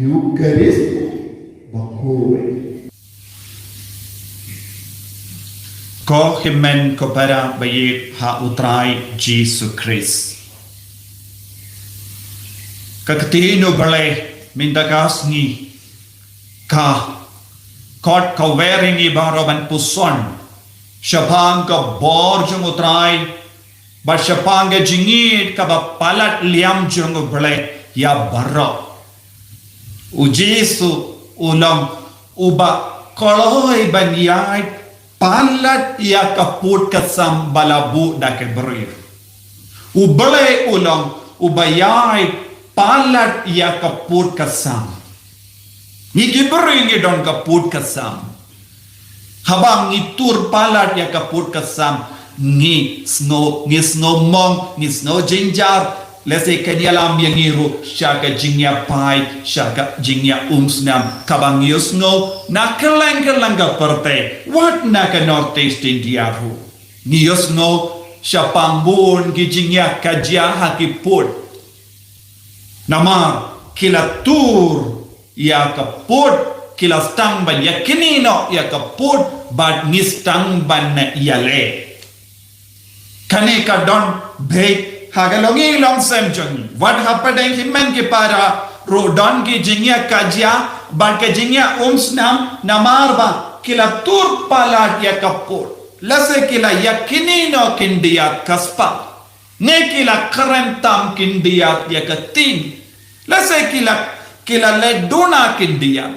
Eucharist Bakowe. Ko himen ko para bayi ha utrai Jesus Christ. Kakatino bale mindagas ni ka kot ka wearing ibaroban puson syapang ka borjong utrai ba syapang ka jingit ka ba palat liam jong bale ya barok ujisu ulang uba koloi ban yai palat ia kaput kasam balabu da keberir. Ubale ulang ubayai palat ia kaput kasam. Ni keberir ni don kaput kasam. Habang itur palat ia kaput kasam ni snow mong ni snow jinjar. Lese kanyalam yang iru syaka jingya pai syaka jingya umsnam kabang yusno na kelang ka perte what na ka northeast indiaru ni yusno syapambun ki jingya kajia hakiput nama kilatur ya kaput kilastang ban ya kinino ya kaput bad nistang ban na yale kane ka don bait hagalongi long sem jong what happened himen ki para rodon ki jingya kajia ban ke jingya umsnam namarba kila tur palat ya kapur lase kila yakini no kindiat kaspa ne kila karentam kindiat ya katin lase kila leduna kindiat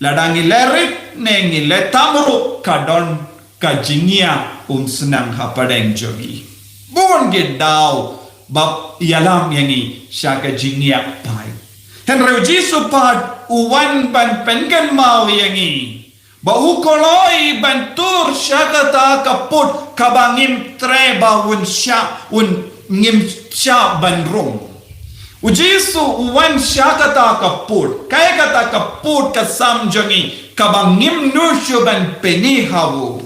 ladangi lerik nengi letamru kadon kajingya umsnam hapadeng jogi Bon gedau bab ialam yangi syaka jingya pai. Henry Jesu pad uwan ban pengen mau yangi. Ba ukoloi ban tur syaka ta kaput kabangim treba un sya un ngim sya ban rum. Ujisu uwan syaka ta kaput. Kaya kata kaput kasam jangi kabangim nusyo ban penihawu.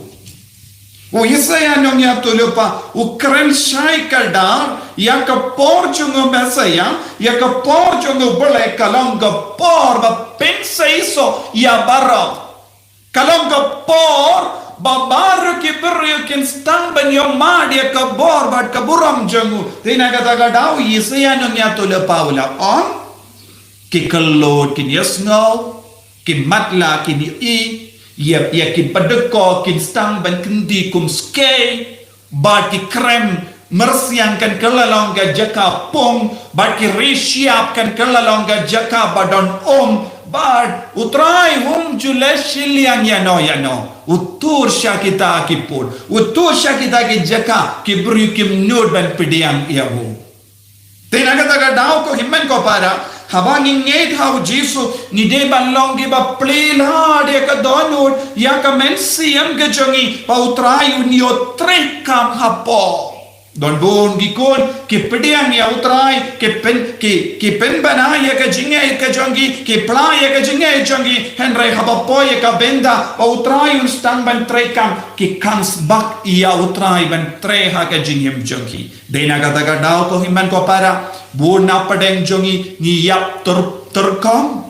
Isaya nong ya tulupa ukren shai kadar ya kapor chungo mesaya ya kapor chungo bole kalong kapor ba pensei so ya bara kalong kapor babar ki beryo kin stang ban yo mad ya kabor bat kaburam jangu tina kata kadau Isaya nong ya tulupa ula on ki kalod kin yasno kin matla kin i ya kin padeko kin stang ban kendi kum skei bat ki krem mersiang kan kelalong ga jaka pong bat ki resiap kan kelalong ga jaka badon bat utrai jule shiliang yano utur syakita ki pun utur syakita ki jaka ki beri kim nud ban pidiang iabu tina kata ka daw ko himmen ko para habang ingay hau Jesu ni de balong di ba plila de ka donut ya ka mensiam ka jongi pautrayu ni otre kam hapo don bon gikon ki pediang ya utrai ki pen bana ya ka jingay ka jongi ki pla ya ka jingay jongi henry habapo ya ka benda pautrayu stang ban tre kam ki comes back ya utrai ban tre ha ka jingem jongi de na kata ka daw ko himan ko para bu na padeng jongi ni yap terkom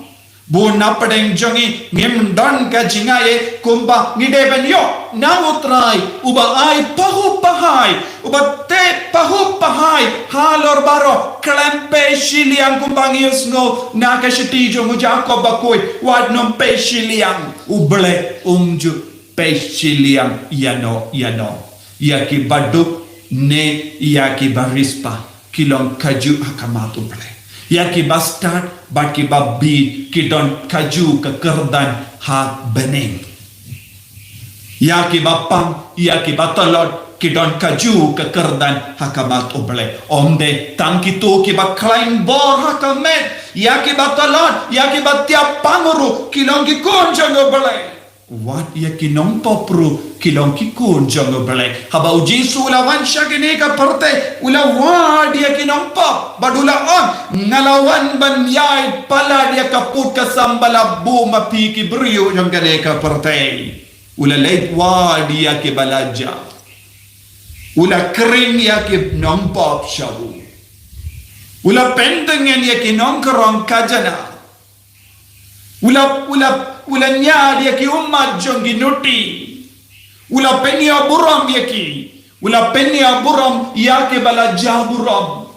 bu na padeng jongi ngim don ka jingaye kumba ni deben yo na utrai uba ai pahu pahai uba te pahu pahai halor baro klempe shiliang kumbangius no na ka shiti jongu jakob bakoi wad nom pe shiliang uble umju pe shiliang yano yaki baduk ne yaki barispa kilong kaju hakamatu ple yaki bastard baki babi kidon kaju kekerdan ha bening yaki bapang yaki batolot kidon kaju kekerdan hakamat ple omde tangkitu ki baklain bor hakamet yaki batolot yaki batiap panguru kilong ki kunjang ple what yaki nong popru kilong kikun jongo bele haba Jesu lawan syagene ka parte ula wad yaki nong pop badula on ngalawan ban yai pala dia kaput ka sambala bu mapi ki brio jong gane ka parte ula leit wad yaki balaja ula kering yaki nong pop shabu ula pendengen yaki nong kerong kajana Ula nya dia ki umat jong ginuti. Ula penia buram dia ki. Ula penia buram ya ke bala jaburam.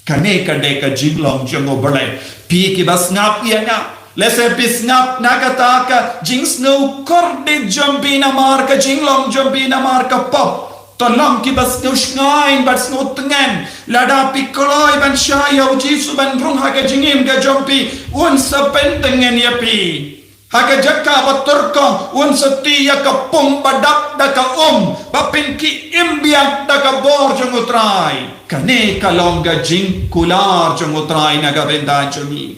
Kane kade ka jinglong jongo balai. Pi ki bas ngap ya na. Lese pis ngap nakata ka jing snow korde jombi na marka jinglong jombi na marka pop. Tolong ki bas no shnain bas no tengen lada pikoloi ban shaya ujisu ban rung haka jingim ka jompi un sapen tengen ya pi haka jaka baturko un seti ya ka pung badak da ka bapin ki imbiak da ka bor jongutrai kane kalonga jing kular jongutrai naga benda jomi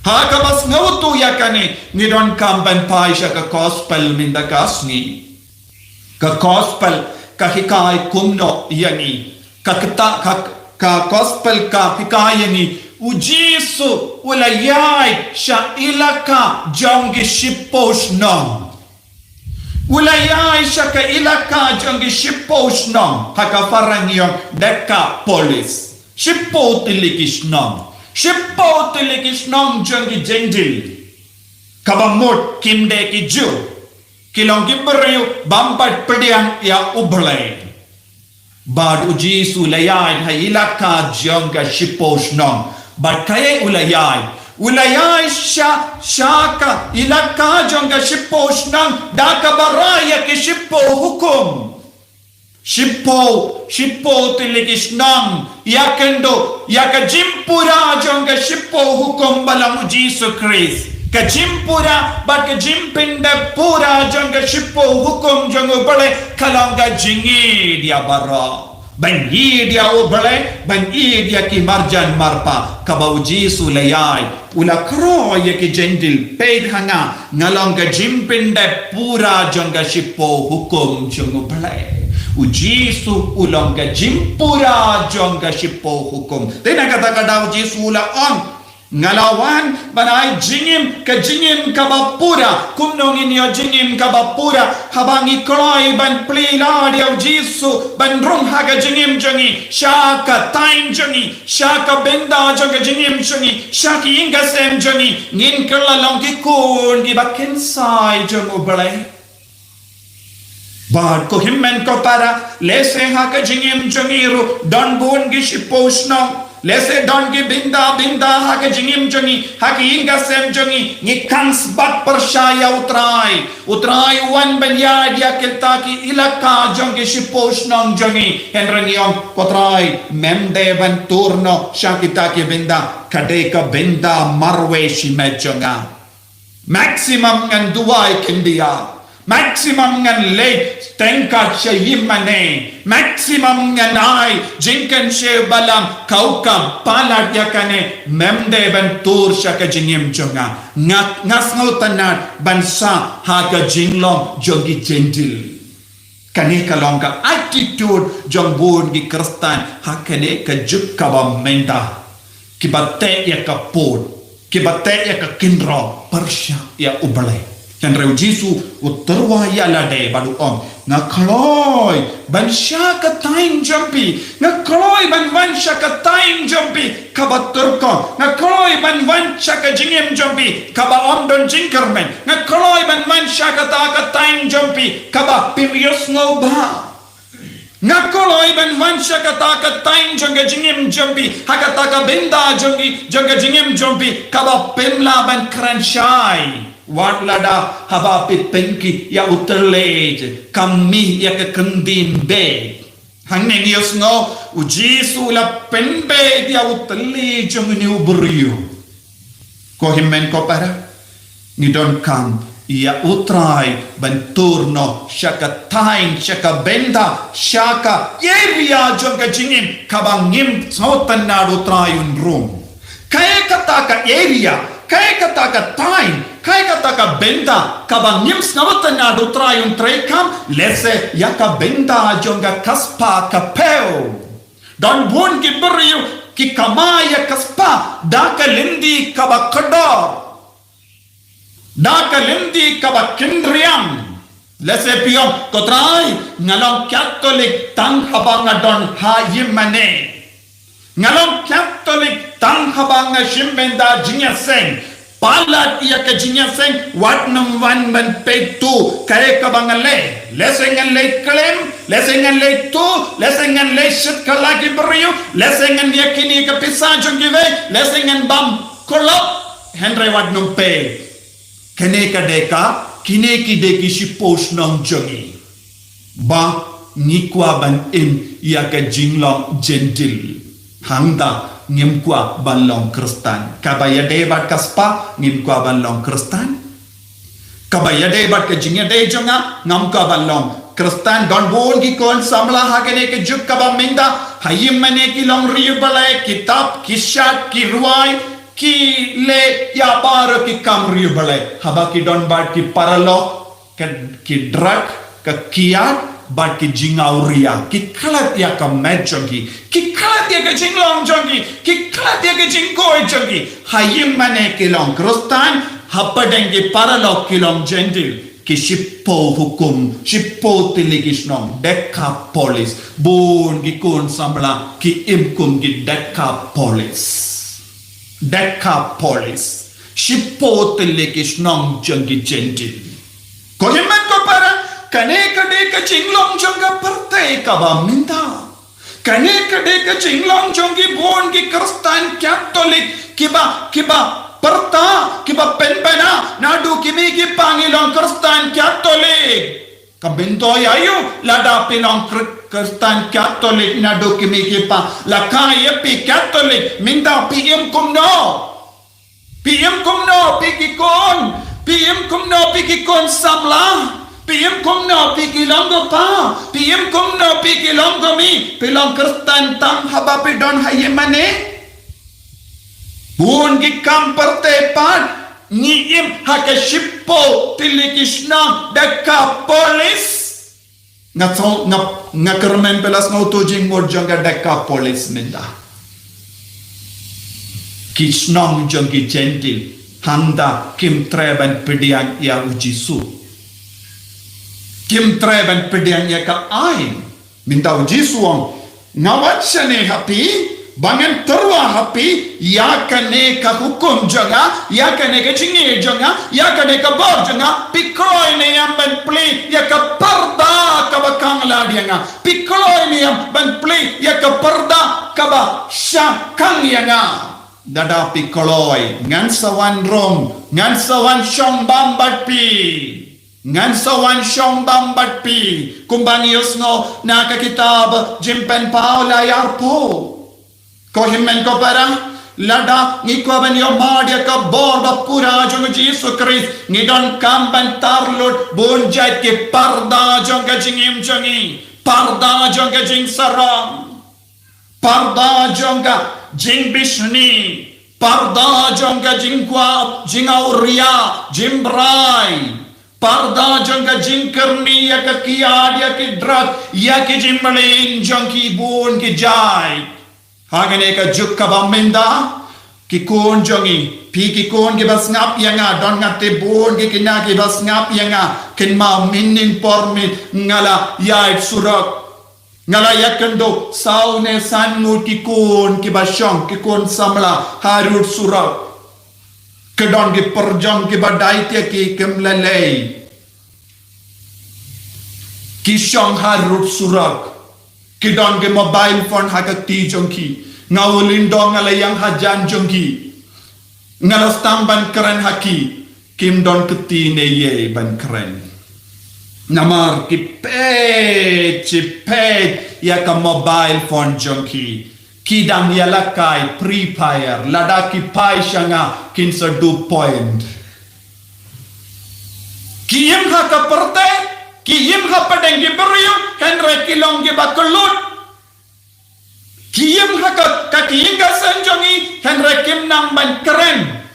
haka bas ngautu ya kane ni don kamban paisha ka gospel minda kasni ka gospel ka hikay kumno yani ka gospel ka hikay yani ujisu ulayay siya ilaka jongi shipos nong ulayay siya ka ilaka jongi shipos nong haka parang yung Decapolis shipo tilikis nong jongi jendil kabamot kimde ki Jew kilong gibriu bampat pediang ya ublay bad uji sulayay hay ilaka jonga shipos nong bad kaya ulayay shaka ilaka jonga shipos nong daka baraya ki shipo hukum shipo tiligis nong yakendo yaka jimpura jonga shipo hukum balang uji su Christ kajimpura bat kajimpinda pura jangga shipo hukum jango bale kalanga jingi dia bara bangi dia obale bangi dia ki marjan marpa kabauji sulayai ula kro ye ki jendil paid hanga ngalanga jimpinda pura jangga shipo hukum jango bale uji su ulanga jimpura jangga shipo hukum tena kata kada uji su ula on ngalawan banai jingim kabapura kumnongin yo jingim kabapura habang ikroi ban plila dia jisu ban rung haga jingim jangi shaka tain jangi shaka benda janga jingim jangi shaki inga sem jangi ngin kala long ki kun di bakin sai jangu balai bad ko himmen ko para lese haga jingim jangiru don bun gi shiposno lese don ki binda haka jingim jongi haki inga sem jongi ni kans bat persyaya utrai wan benya dia kelta ki ilaka jongi shipos nong jongi henrang yong potrai memde ban turno shakita ki binda kadeka binda marwe shime jonga maximum ngan duai kindia maximum ngan late tengkat syayimane maximum ngan ai jinkan sye balam kaukam palat yakane memde ban tur syaka jingim jonga ngas ngautanat bansa haga jinglong jogi jendil kane kalongka attitude jongbun gi kristan hakane ka jukka menda kibate ya kapod kibate ya ka kinro persya ya ubalai dan reu Jisu uterwa ya lade badu om ngakloi ban syaka tain jampi ngakloi ban syaka tain jampi kabaturko ngakloi ban syaka jingim jampi kaba om don jingkermen ngakloi ban syaka ta tain jampi kaba pimius ngoba ngakoloi ban syaka ta tain janga jingim jampi hakata ka benda janga jingim jampi kaba pimla ban kranshai wat lada haba pit penki ya uterlej kami ya ke kendin be hangning yos ngo ujisu la penbe dia uterlej jomni ubrio ko himmen ko para ni don kam ya utrai benturno syaka tain syaka benda syaka yevia jonga jingim kabangim sautan na utrayun rum kaya kata ka area kaya kata ka tain kaya kata ka benda kabang nims ngawatan na dutrayong trekam lese yaka benda jonga kaspa kapeo don bun ki beriu ki kamaya kaspa daka lindi kaba kador daka lindi kaba kindriam lese piyong kotray ngalong Catholic tang habang don hayimane ngalong Catholic tang habang shimbenda jinya seng palat ia ke jinyaseng wat num wan ban pe tu kare ka bangale lesengan le klem lesengan le tu lesengan le shit kala ki beriu lesengan dia kini ke pisa jongive lesengan bam kolop henry wat num pe kene ka deka kine ki deki shipos nong jongi ba nikwa ban im ia ke jinglong gentil hangda ngim kwa ban long kristan kabaya debat kaspa ngim kwa ban long kristan kabaya debat ke jingya de jonga ngam kwa ban long kristan don bol ki kon samla hagene ke juk kaba minda hayim mane ki long riu balai kitab kishat ki ruai ki le ya bar ki kam riu balai haba ki don bat ki paralo ki drug ke kiat but ki jingauria ki khalat ya ka mejongi ki khalat ya ka jinglong jongi ki khalat ya ka jingkoi jongi hayim mane ki long kristan hapadengi paralok ki long gentil ki shippo hukum shippo tiligishnom Decapolis bon ki kon sambla ki imkum ki Decapolis shippo tiligishnom jongi gentil kohimen ko para kane kade ka jinglong jonga parte ka ba minda kane kade ka jinglong jongi bon ki kristan catholic kiba parta kiba penpena nadu kimi ki pangilong kristan catholic kabinto ayu lada pilong kristan catholic nadu kimi ki pa lakaya pi catholic minda pm kumno pi kon samla PM kumno piki longo pa PM kumno piki longo mi pilong kristan tam haba pidon hayemane bun gi kamparte pan ni im haka shippo tilikishna Decapolis ngakermen pelas ngauto jing mor jonga Decapolis minda kishnong jongi gentil handa kim treban pediang ya ujisu kim treban pediang ya ka ain minta ujisuang ngawat sane happy bangan terwa happy ya kane ka hukum janga ya kane ka jingi janga ya kane ka bor janga pikroy ne yang ban play ya ka parda ka bakang la dianga pikroy ne yang ban play ya ka parda ka ba syakang yanga dada pikroy ngan sawan rom ngan sawan syong bambat pi ngan sawan syong bambat pi kumbanius no naka kitab jimpen paula yarpo kohimen ko para lada ngikwa ban yo madia ka borba pura jong Jesus Christ ngidon kamban tarlut bonjat ke parda jong ka jingim jongi parda jong ka jing sarang parda jong ka jing bishni parda jong ka jing kwa jingauria jimbrai parda jangka jingkerni ya ka kiad ya ki drak ya ki jimbalin jangki bon ki jai hagane ka juk ka bamenda ki kon jongi pi ki kon ki bas ngap yanga don ngate bon ki kina ki bas ngap yanga kin ma minin pormin ngala ya surak ngala yakendo saune sanmu ki kon ki basyong ki kon samla harut surak kedon ki perjong ki badai tia ki kemlalei ki syong harut surak kedon ki mobile phone hakati jongki ngawulindong ngala yang hajan jongki ngala stamban keren haki kim don keti ne ye ban keren namar ki pet ya ka mobile phone jongki kidang yalakai prepare ladaki pai shanga kinsa do point kiyem ha ka perte kiyem ha padeng gi beriu henre kilong gi bakulut kiyem ha ka kiyinga sanjongi henre kim nang ban keren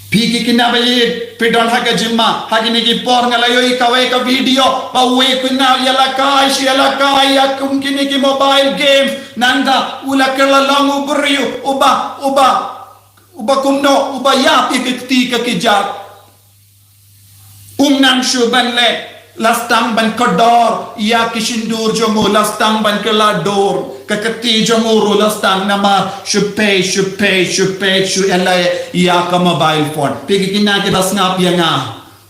piki kinabaye pidon ha ka jimma hagini gi por ngalayo ikawe ka video pawe kunal yalakai yalakai akum kini ki mobile games nanda ula kelalang uberiu uba kumno uba ya pikti ka kijak nang shuban le lastang ban kodor ya kishindur jomo lastang ban kelador kakati jong uru lastang nama shupe elai ia ka mobile phone pigi kinaki bas ngap yang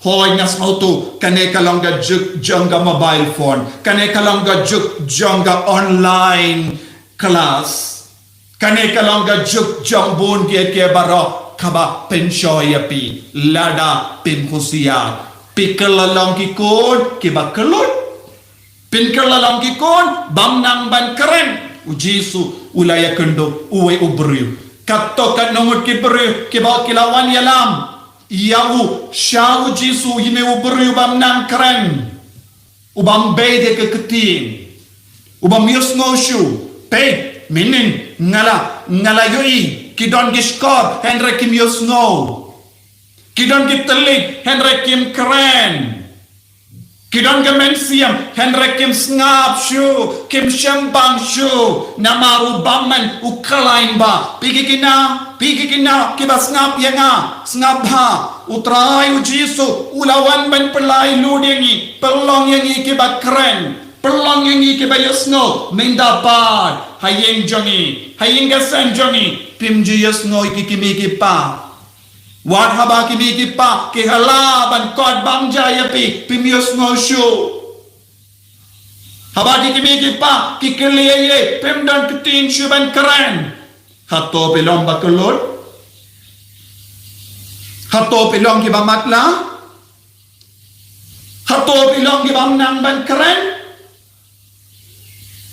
hoy ngas auto kane kalonga juk jonga mobile phone kane kalonga juk jonga online class kane kalonga juk jongbun ke baro kaba penshoy api lada pin khusia pikalalong kikon kiba kelut pinkalalong kikon bamnang ban keren ujisu ulaya kendo uwe ubru katokan nomor kibru kiba kilawan yalam Iau syau jisu yime ubru bamnang keren ubam bede ke keting ubam yusno shu pe minin ngala yoi kidon gishkor henry kim yusno kidon gitelik henry kim keren kidon gemensiam henry kim snap shu kim shambang shu namaru baman ukalain ba pigi kina kiba snap yanga snap ha utrai ujisu ulawan ban pelai ludengi pelong yangi kiba keren pelong yangi kiba yusno mendapat hayeng gasan jongi pimji yusno ikikimi pa Wat haba kimi pa ke halaban kod bangja yapi pimius no show. Haba kimi pa ki keleye pemdan ketin shuban keren. Hato pelong bakulot. Hato pelong ki bamatla. Hato pelong ki bamnang ban keren.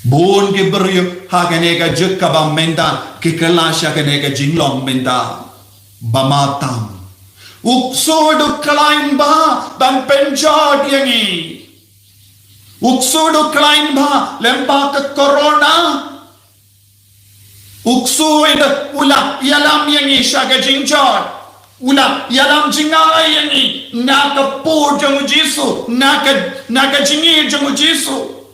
Bun ki beryu hagane ka juk ka bamenda ki kelasya kane ka jinglong menda. Bamatam uksud kelain ba dan penjod yangi uksud kelain ba lempa ke corona uksud ula yalam yangi syaga jingjod ula yalam jingai yangi naka pur jang jisu naka jingi jang jisu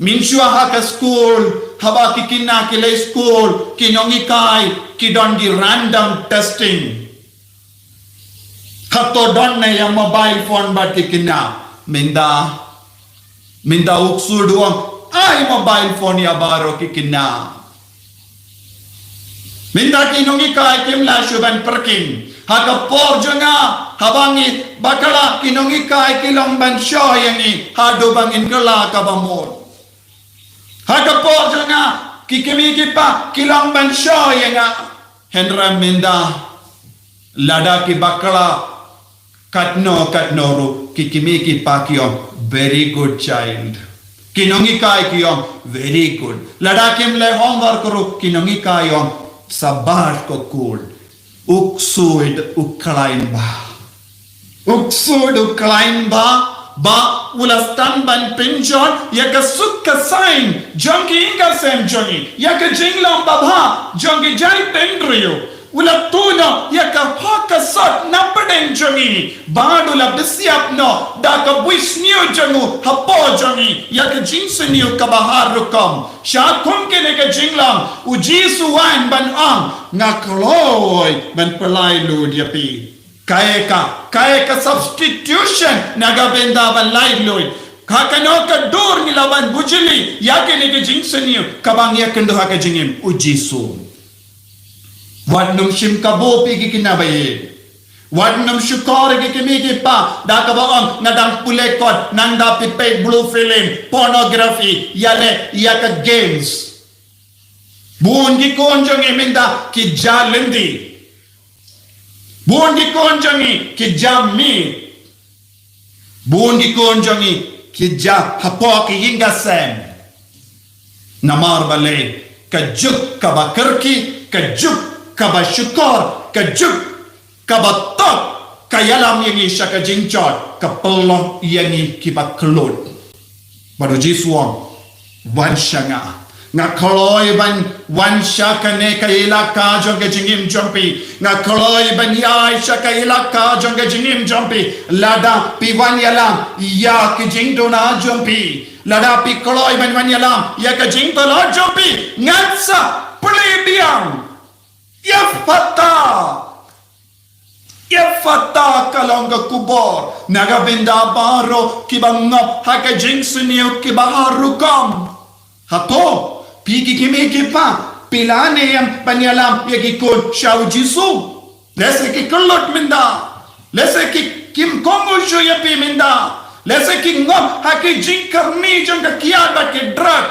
minshua haka school haba kikina kile school kinongi kai kidon di random testing kato don na yang mobile phone bat kikina minda uksuduang ay mobile phone ya baro kikina minda kinongi kai kimla shuban perking haka por jonga habangi bakala kinongi kai kilong ban show yangi hado bangin kala kabamor haka por jonga kikimi kipa kilong ban show yanga Hendra minda lada ki bakala katno ru kikimi kipa kiyo very good child kinongi kai kiyo very good lada kim le homework ru kinongi kai yo sabar ko cool uksuid uklain ba ba ulastan ban pinjon yaka sukka sign jongi inga sem jongi yaka jinglam babha jongi jai tendrio ulatuno yaka haka sot napaden jongi badula bisiap no daka buisnio jongu hapo jongi yaka jinsnio kabahar rukom shakum kene ka jinglam ujisu wan ban ngakloy ban pelai lud yapi kaya ka substitution nagabenda ban lain loy kakano ka dur nilawan bujili yake ni jingseniyo kabang yakendo haka jingim ujisu wadnum shim kabo pigi kinabaye wadnum shukor ke kimi pa dakabaong nadang pulekot nanda pipe blue film pornography yale yaka games bungi konjong eminda ki jalendi Bundi konjangi kijami. Bundi konjangi kija hapoki hinga sem. Namar bale kajuk kaba kerki, kajuk kaba syukor, kajuk kaba tok kayalam yangi syaka jingcot kapelong yangi kiba kelut. Baru jiswang wan syanga. Ngakoloy ban wan syaka ne kaila ka jonga jingim jompi ngakoloy ban yai syaka ila ka jonga jingim jompi lada pi wan yalam ya ki jingdona jompi lada pi koloy ban wan yalam ya ka jingdona jompi ngatsa plebiang ya fata kalonga kubor naga benda baro kibangop haka jingsunio kibaharukam hato pigi kimi kipa pilane yang panyalam ya kikon syau jisu lese ki kelot minda lese ki kim kongo syo ya pi minda lese ki ngom haki jingkarni jong ka kiat ba ke drug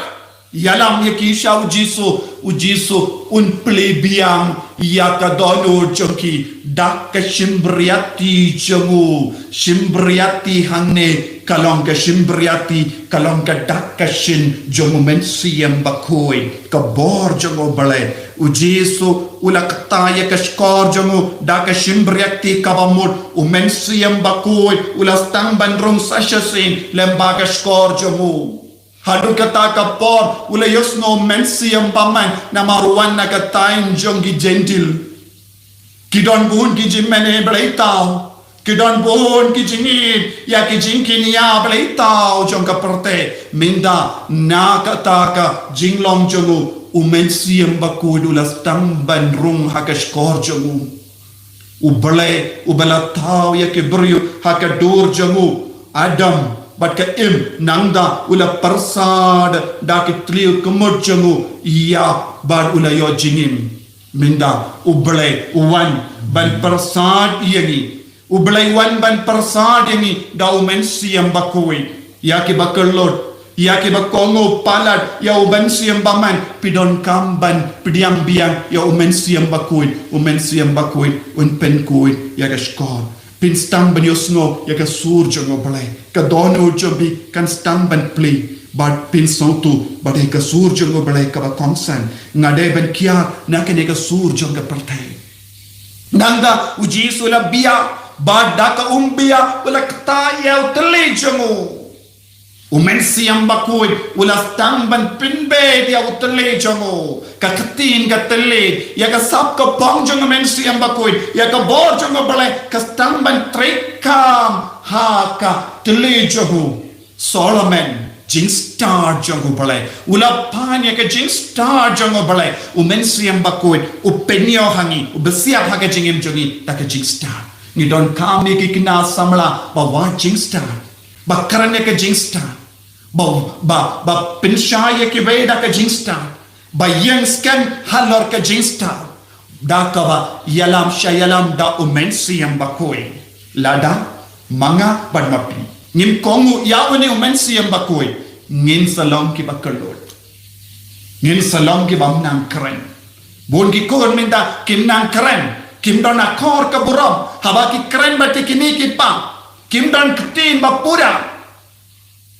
yalam ya ki syau jisu ujisu un plebiang ya ka dono joki dak ka shimbriati jongu shimbriati hangne kalong ka shimbriati kalong ka dak ka shin jongu mensiam bakoi ka bor jongu bale ujisu ulakta ya ka skor jongu dak ka shimbriati kabamut umensiam bakoi ulastang bandrong sashasin lembaga skor jongu hadu kata kapor ula yosno mensiam paman na maruan na katain jongi gentil kidon buhun ki jimmene belaitau kidon buhun ki jingin ya ki jingkin ya belaitau jong kaperte minda na kata ka jinglong jongu umensiam baku dulas tamban rung hakashkor jongu ubalatau ya ki beryu hakadur jongu adam bat ka im nangda ula persad da ki trio kemod jongu iya bad ula yo jingim minda ublay uwan ban persad yani ublay wan ban persad yani da umen siam bakoi ya ki bakalot ya ki bakongo palat ya uban siam baman pidon kamban pidiam biang ya umen siam bakoi un penkoi ya ka skor pin stang ban yosno ya ka sur jongo blay ka dono jobi kan stang ban play bad pin sautu bad ka sur jongo blay ka ba kongsan ngade ban kia na ka ne ka sur jongo pertai nanga uji sula bia bad da ka umbia wala kta ya tele jongo umen siam bakoi wala stang ban pinbe dia utele jongo ka katin ka tele ya ka sap ka pong jongo men siam bakoi ya ka bor jongo blay ka stang ban trekam ha ka tele jongo Solomon jing star jongo balai ula panya ka jing star jongo balai umen siam bakoi upenyo hangi ubesiap haga jingim jongi ta ka jing star ni don kami ki kina samla ba wa jing star ba karane ka jing star ba pinshaya ki veda ka jing star ba yang scan halor ka jing star da ka ba yalam shayalam da umen siam bakoi lada manga badmapi ngin kongu ya uni umen siam bakoi ngin salong ki bakalot ngin salong ki bam nang keren bon ki kon minta kim nang keren kim don akor ka buram haba ki keren bati kini ki pa kim don ketin bapura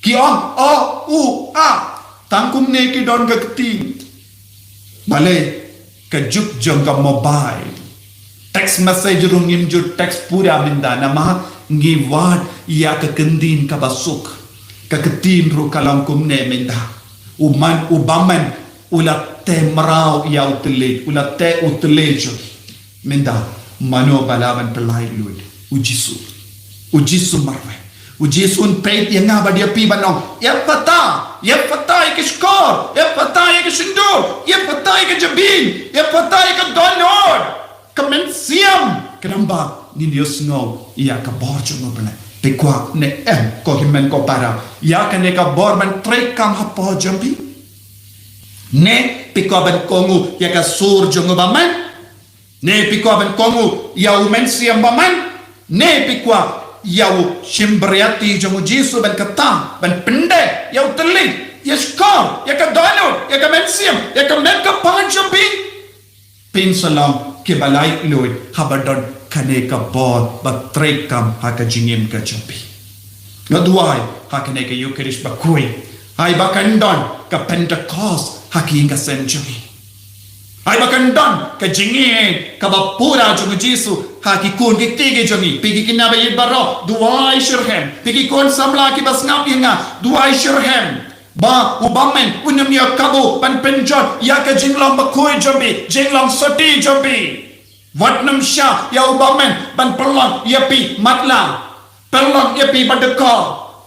ki u a tangkum ne ki don ka ketin bale ka juk jong ka mobile text message rungim ju text pura minda nama ngi wad ya ka kendin ka basuk ka ketin ru kalang kumne minda ubaman ula temrau ya utele ula te utele jo minda mano balaban pelai lud ujisu marwe ujisun peit yang ngaba dia pi banong ya pata ke skor ya pata ke sindur ya pata ke jabin ya pata ke donor kemen siam kenamba ni Dios ngau ia ka borjo ngobele pekwa ne ko himen ko para ya ka ne ka borban trekam hapo jambi ne pekwa ban kongu ya ka sur jongo baman ne pekwa ban kongu ya umen siam baman ne pekwa ya shimbriati jongo jisu ban kata ban pende ya uteli ya skor ya ka donor ya ka men siam ya ka men ka pa jambi pin salam ke balai loid habadon kane ka bor batrekam haka jingim ka jambi ngaduai haka ne ka yukerish bakui ai bakandon ka pentecost haki inga century ai bakandon ka jingin ka bapura jongo jisu haki kun ki tige jongi pigi kinabe yibaro duai shirhem pigi kon samla ki basngap inga duai shirhem ba ubamen unyam ya kabu pan penjot ya ka jinglong bakui jambi jinglong soti jambi Vatnam Shah ya ubamen ban perlon ia pi matla perlon ia pi badeka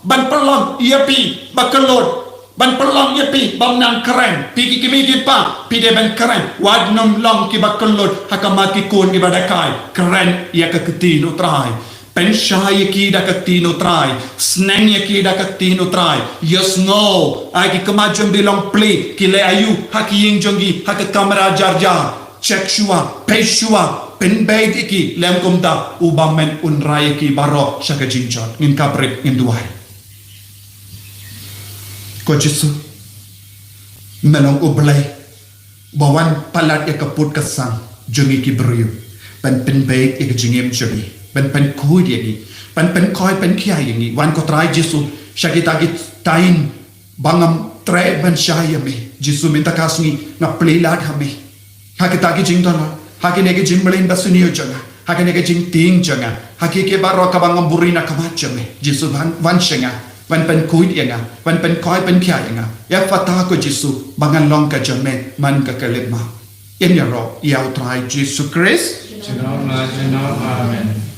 ban perlon ia pi bakalot ban perlon ia pi bamnang keren pi kimi pa pi de ban keren wadnam long ki bakalot hakamaki kun ki badakai keren ia ka ketin utrai Pensyaya ki dakat tinutray. Snengya ki dakat tinutray. Yes no. Ay ki kamajam bilang play. Kile ayu. Haki yung jongi. Haki kamera jarjar. Check shua. Pay shua. Penbait iki. Lem kumta. Ubang men unraya ki baro. Syaka jinjot. Ngin kabrik. Ngin duway. Ko Jesu. Melong ublay. Bawan palat ya kaput kasang. Jongi ki beriu. Pen penbait ya jingim Joby. Pen kuy dia ni, pen koi pen kiai yang ni, wan ko try Jesu, syakitagit tain, bangam tre ben syaya me, Jesu minta kasih na pelilat hame, hakitagi jing dona, hakinege jing melin basuniyo janga, hakinege jing ting janga, hakike baro kabangam burina kamacha me, Jesu wan shenga, wan pen kuy dia nga, wan pen koi pen kiai nga, ya fatah ko Jesu, bangan long ka jame, man ka kalima, in ya ro, ya try Jesu Christ. Amen.